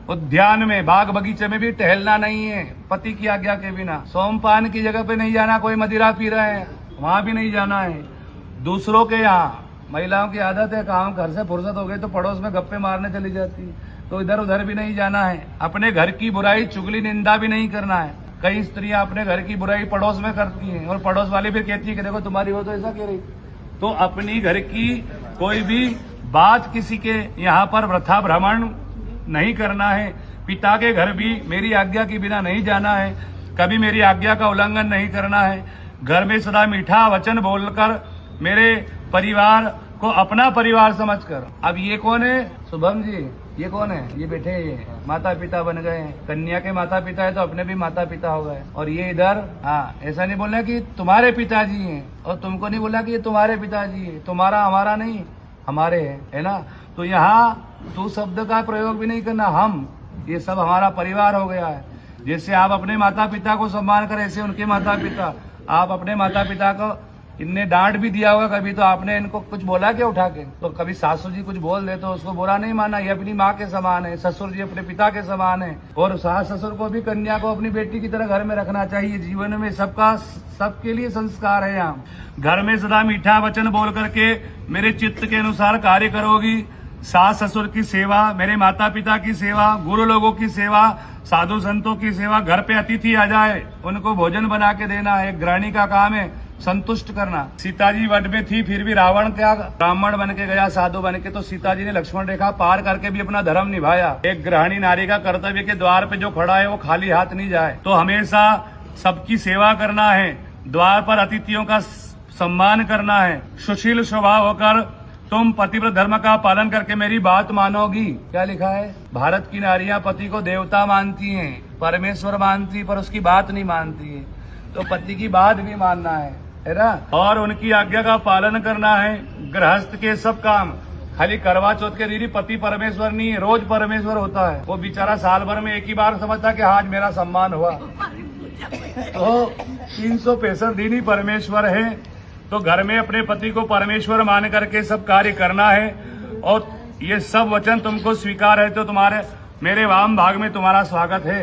उद्यान में, बाग बगीचे में भी टहलना नहीं है पति की आज्ञा के बिना। सोमपान की जगह पे नहीं जाना, कोई मदिरा पी रहे हैं वहां भी नहीं जाना है। दूसरों के यहाँ, महिलाओं की आदत है काम घर से फुर्सत हो गई तो पड़ोस में गप्पे मारने चली जाती है, तो इधर उधर भी नहीं जाना है। अपने घर की बुराई, चुगली, निंदा भी नहीं करना है। कई स्त्रियां अपने घर की बुराई पड़ोस में करती हैं और पड़ोस वाली फिर कहती है कि देखो तुम्हारी हो तो ऐसा कह रही। तो अपनी घर की कोई भी बात किसी के यहाँ पर वृथा भ्रमण नहीं करना है। पिता के घर भी मेरी आज्ञा के बिना नहीं जाना है, कभी मेरी आज्ञा का उल्लंघन नहीं करना है। घर में सदा मीठा वचन बोलकर मेरे परिवार को अपना परिवार समझकर। अब ये कौन है शुभम जी, ये कौन है? ये बेटे माता पिता बन गए हैं। कन्या के माता पिता है तो अपने भी माता पिता हो गए। और ये इधर, हाँ, ऐसा नहीं बोलना कि तुम्हारे पिताजी हैं और तुमको नहीं बोला कि ये तुम्हारे पिताजी है। तुम्हारा हमारा नहीं, हमारे है ना। तो यहाँ तू शब्द का प्रयोग भी नहीं करना। हम, ये सब हमारा परिवार हो गया है। जैसे आप अपने माता पिता को सम्मान करें, ऐसे उनके माता पिता। आप अपने माता पिता को, इनने डांट भी दिया होगा कभी, तो आपने इनको कुछ बोला क्या उठा के? तो कभी सासू जी कुछ बोल दे तो उसको बुरा नहीं माना, ये अपनी माँ के समान है। ससुर जी अपने पिता के समान है। और सास ससुर को भी, कन्या को अपनी बेटी की तरह घर में रखना चाहिए। जीवन में सबके लिए संस्कार है। यहाँ घर में सदा मीठा वचन बोल करके मेरे चित्त के अनुसार कार्य करोगी। सास ससुर की सेवा, मेरे माता पिता की सेवा, गुरु लोगों की सेवा, साधु संतों की सेवा। घर पे अतिथि आ जाए उनको भोजन बना के देना एक गृहिणी का काम है, संतुष्ट करना। सीता जी वन में थी, फिर भी रावण क्या ब्राह्मण बन के गया, साधु बन के, तो सीता जी ने लक्ष्मण रेखा पार करके भी अपना धर्म निभाया। एक गृहिणी नारी का कर्तव्य के द्वार पे जो खड़ा है वो खाली हाथ नहीं जाए। तो हमेशा सबकी सेवा करना है, द्वार पर अतिथियों का सम्मान करना है। सुशील स्वभाव होकर तुम पतिव्रत धर्म का पालन करके मेरी बात मानोगी। क्या लिखा है? भारत की नारियां पति को देवता मानती हैं, परमेश्वर मानती, पर उसकी बात नहीं मानती है। तो पति की बात भी मानना है ना, और उनकी आज्ञा का पालन करना है। गृहस्थ के सब काम, खाली करवा चौथ के दीदी पति परमेश्वर नहीं है, रोज परमेश्वर होता है। वो बेचारा साल भर में एक ही बार समझता कि आज मेरा सम्मान हुआ। तो 365 दिन ही परमेश्वर है। तो घर में अपने पति को परमेश्वर मान करके सब कार्य करना है। और ये सब वचन तुमको स्वीकार है तो तुम्हारे, मेरे वाम भाग में तुम्हारा स्वागत है।